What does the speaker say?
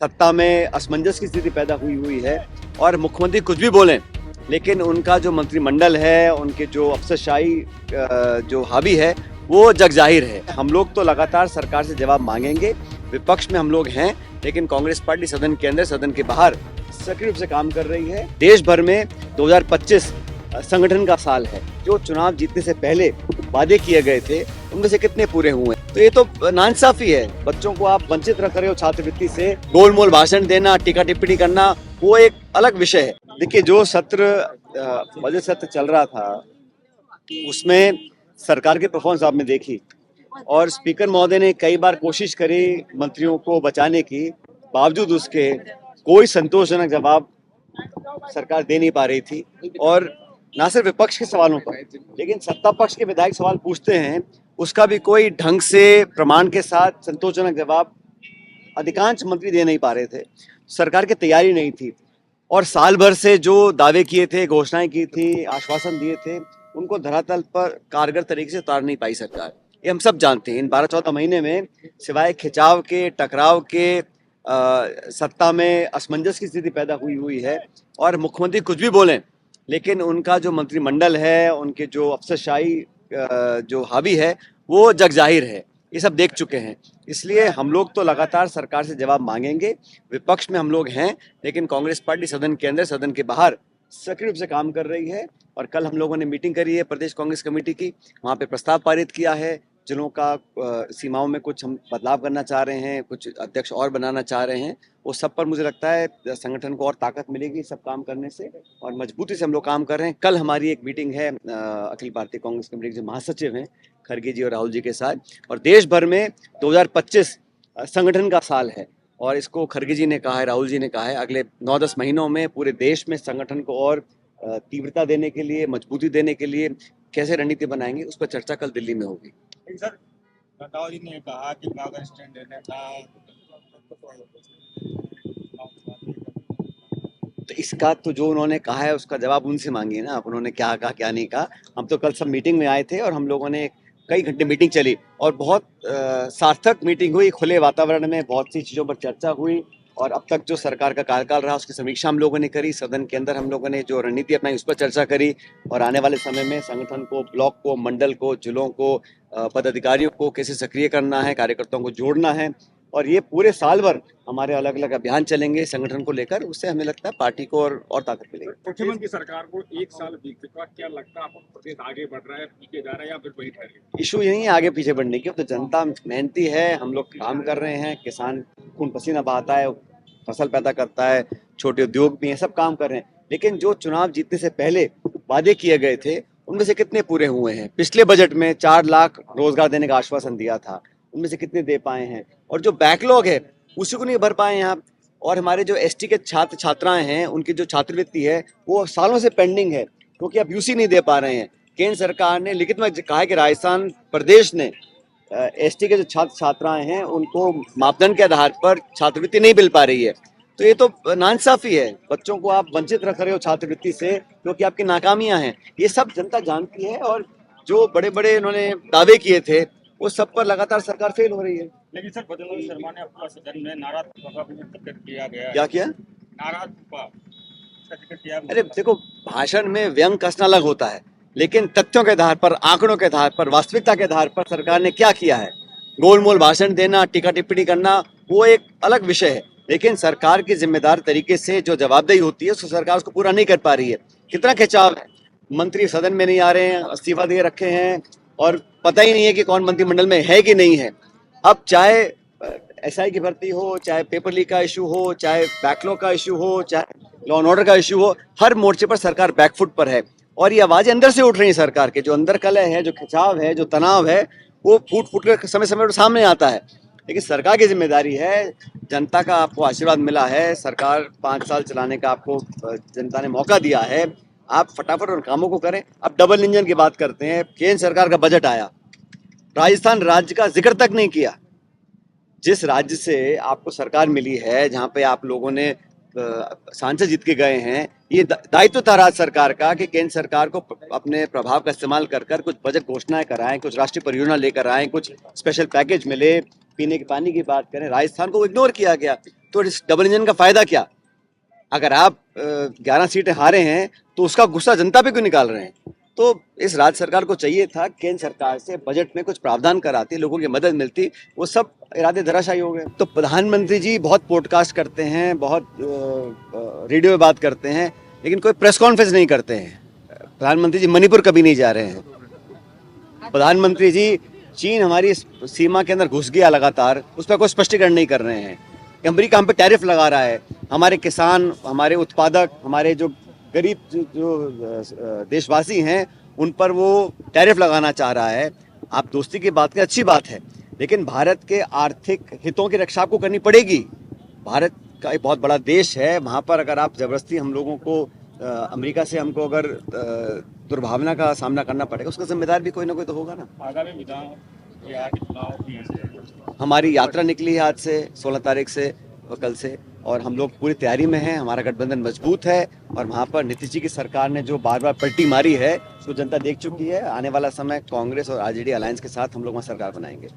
सत्ता में असमंजस की स्थिति पैदा हुई है और मुख्यमंत्री कुछ भी बोलें, लेकिन उनका जो मंत्रिमंडल है, उनके जो अफसरशाही जो हावी है, वो जग जाहिर है। हम लोग तो लगातार सरकार से जवाब मांगेंगे। विपक्ष में हम लोग हैं, लेकिन कांग्रेस पार्टी सदन के अंदर, सदन के बाहर सक्रिय रूप से काम कर रही है। देश भर में 2025 संगठन का साल है। जो चुनाव जीतने से पहले वादे किए गए थे, उनमें से कितने पूरे हुए? तो ये तो नाइंसाफी है। बच्चों को आप वंचित रख रहे हो छात्रवृत्ति से। गोलमोल भाषण देना, टीका टिप्पणी करना, वो एक अलग विषय है। देखिए, जो बजट सत्र चल रहा था, उसमें सरकार की परफॉर्मेंस आपने देखी और स्पीकर महोदय ने कई बार कोशिश करी मंत्रियों को बचाने की, बावजूद उसके कोई संतोषजनक जवाब सरकार दे नहीं पा रही थी। और ना सिर्फ विपक्ष के सवालों पर, लेकिन सत्ता पक्ष के विधायक सवाल पूछते हैं, उसका भी कोई ढंग से प्रमाण के साथ संतोषजनक जवाब अधिकांश मंत्री दे नहीं पा रहे थे। सरकार की तैयारी नहीं थी और साल भर से जो दावे किए थे, घोषणाएं की थी, आश्वासन दिए थे, उनको धरातल पर कारगर तरीके से उतार नहीं पाई सरकार। ये हम सब जानते हैं। इन 12-14 महीने में सिवाय खिंचाव के, टकराव के, सत्ता में असमंजस की स्थिति पैदा हुई है और मुख्यमंत्री कुछ भी बोलें, लेकिन उनका जो मंत्रिमंडल है, उनके जो अफसरशाही जो हावी है, वो जग जाहिर है। ये सब देख चुके हैं। इसलिए हम लोग तो लगातार सरकार से जवाब मांगेंगे। विपक्ष में हम लोग हैं, लेकिन कांग्रेस पार्टी सदन के अंदर, सदन के बाहर सक्रिय रूप से काम कर रही है। और कल हम लोगों ने मीटिंग करी है प्रदेश कांग्रेस कमेटी की, वहाँ पे प्रस्ताव पारित किया है। जिलों का सीमाओं में कुछ हम बदलाव करना चाह रहे हैं, कुछ अध्यक्ष और बनाना चाह रहे हैं। वो सब पर मुझे लगता है संगठन को और ताकत मिलेगी सब काम करने से, और मजबूती से हम लोग काम कर रहे हैं। कल हमारी एक मीटिंग है अखिल भारतीय कांग्रेस कमेटी के जो महासचिव हैं, खड़गे जी और राहुल जी के साथ। और देश भर में 2025 संगठन का साल है और इसको खड़गे जी ने कहा है, राहुल जी ने कहा है, अगले 9-10 महीनों में पूरे देश में संगठन को और तीव्रता देने के लिए, मजबूती देने के लिए कैसे रणनीति बनाएंगे, उस पर चर्चा कल दिल्ली में होगी। सर, राहुल जी ने कहा कि कागज स्टैंड देने का, तो इसका तो जो उन्होंने कहा है उसका जवाब उनसे मांगिए ना, उन्होंने क्या कहा क्या नहीं कहा। हम तो कल सब मीटिंग में आए थे और हम लोगों ने कई घंटे मीटिंग चली और बहुत सार्थक मीटिंग हुई। खुले वातावरण में बहुत सी चीज़ों पर चर्चा हुई और अब तक जो सरकार का कार्यकाल रहा उसकी समीक्षा हम लोगों ने करी। सदन के अंदर हम लोगों ने जो रणनीति अपनाई उस पर चर्चा करी और आने वाले समय में संगठन को, ब्लॉक को, मंडल को, जिलों को, पदाधिकारियों को कैसे सक्रिय करना है, कार्यकर्ताओं को जोड़ना है। और ये पूरे साल भर हमारे अलग अलग अभियान चलेंगे संगठन को लेकर। उससे हमें लगता है पार्टी को और ताकत मिलेगी। मुख्यमंत्री सरकार को एक साल बीत चुका, क्या लगता है आपको प्रदेश आगे बढ़ रहा है, पीछे जा रहा है या फिर वही ठहर? इशू यही है आगे पीछे बढ़ने की। अब तो जनता मेहनती है, हम लोग काम कर रहे हैं, किसान खून पसीना बहाता है, फसल पैदा करता है, छोटे उद्योग भी हैं, सब काम कर रहे हैं। लेकिन जो चुनाव जीतने से पहले वादे किए गए थे, उनमें से कितने पूरे हुए हैं? पिछले बजट में 4 लाख रोजगार देने का आश्वासन दिया था, उनमें से कितने दे पाए हैं? और जो बैकलॉग है उसी को नहीं भर पाए हैं आप। और हमारे जो एसटी के छात्र छात्राएं हैं, उनकी जो छात्रवृत्ति है वो सालों से पेंडिंग है, क्योंकि आप यूसी नहीं दे पा रहे हैं। केंद्र सरकार ने लिखित में कहा है कि राजस्थान प्रदेश ने एसटी के जो छात्र छात्राएं हैं उनको मापदंड के आधार पर छात्रवृत्ति नहीं मिल पा रही है। तो ये तो नाइंसाफी है। बच्चों को आप वंचित रख रहे हो छात्रवृत्ति से, क्योंकि आपकी नाकामियां हैं। ये सब जनता जानती है और जो बड़े बड़े इन्होंने दावे किए थे वो सब पर लगातार सरकार फेल हो रही है। लेकिन सर, बजरंग शर्मा ने अपना सदन में नारा फूका जिक्र किया गया। क्या किया? नारा फूका, इसका जिक्र किया। अरे देखो, भाषण में व्यंग कसना अलग होता है, लेकिन तथ्यों के आधार पर, आंकड़ों के आधार पर, वास्तविकता के आधार पर सरकार ने क्या किया है, गोलमोल भाषण देना, टीका टिप्पणी करना, वो एक अलग विषय है। लेकिन सरकार की जिम्मेदार तरीके से जो जवाबदेही होती है, उसको सरकार उसको पूरा नहीं कर पा रही है। कितना खिंचाव है, मंत्री सदन में नहीं आ रहे हैं, इस्तीफा दे रखे हैं और पता ही नहीं है कि कौन मंत्रिमंडल में है कि नहीं है। अब चाहे एसआई की भर्ती हो, चाहे पेपर लीक का इशू हो, चाहे बैकलॉग का इशू हो, चाहे लॉ एंड ऑर्डर का इशू हो, हर मोर्चे पर सरकार बैकफुट पर है। और ये आवाजें अंदर से उठ रही हैं सरकार के। जो अंदर कलह है, जो खिंचाव है, जो तनाव है, वो फूट फूट कर समय समय पर सामने आता है। लेकिन सरकार की जिम्मेदारी है, जनता का आपको आशीर्वाद मिला है, सरकार 5 साल चलाने का आपको जनता ने मौका दिया है, आप फटाफट उन कामों को करें। अब डबल इंजन की बात करते हैं। केंद्र सरकार का बजट आया, राजस्थान राज्य का जिक्र तक नहीं किया। जिस राज्य से आपको सरकार मिली है, जहाँ पे आप लोगों ने सांसद जीत के गए हैं, ये दायित्व था राज्य सरकार का कि केंद्र सरकार को अपने प्रभाव का इस्तेमाल कर कर कुछ बजट घोषणाएं कराएं, कुछ राष्ट्रीय परियोजना लेकर आएं, कुछ स्पेशल पैकेज मिले, पीने के पानी की बात करें। राजस्थान को इग्नोर किया गया। तो इस डबल इंजन का फायदा क्या? अगर आप 11 सीटें हारे हैं तो उसका गुस्सा जनता पे क्यों निकाल रहे हैं? तो इस राज्य सरकार को चाहिए था केंद्र सरकार से बजट में कुछ प्रावधान कराती, लोगों की मदद मिलती, वो सब इरादे धराशायी हो गए। तो प्रधानमंत्री जी बहुत पॉडकास्ट करते हैं, बहुत रेडियो में बात करते हैं, लेकिन कोई प्रेस कॉन्फ्रेंस नहीं करते हैं। प्रधानमंत्री जी मणिपुर कभी नहीं जा रहे हैं। प्रधानमंत्री जी चीन हमारी सीमा के अंदर घुस गया लगातार, उस पर कोई स्पष्टीकरण नहीं कर रहे हैं। अमेरिका हम पे टैरिफ लगा रहा है, हमारे किसान, हमारे उत्पादक, हमारे जो गरीब जो देशवासी हैं उन पर वो टैरिफ लगाना चाह रहा है। आप दोस्ती की बात करें, अच्छी बात है, लेकिन भारत के आर्थिक हितों की रक्षा आपको करनी पड़ेगी। भारत का एक बहुत बड़ा देश है, वहाँ पर अगर आप जबरदस्ती हम लोगों को अमेरिका से हमको अगर दुर्भावना का सामना करना पड़ेगा, उसका जिम्मेदार भी कोई ना कोई तो होगा ना। आगामी विधान चुनाव भी है। हमारी यात्रा निकली है आज से 16 तारीख से और कल से, और हम लोग पूरी तैयारी में हैं। हमारा गठबंधन मजबूत है और वहाँ पर नीतीश जी की सरकार ने जो बार बार पलटी मारी है उसको जनता देख चुकी है। आने वाला समय कांग्रेस और आरजेडी अलायंस के साथ हम लोग वहाँ सरकार बनाएंगे।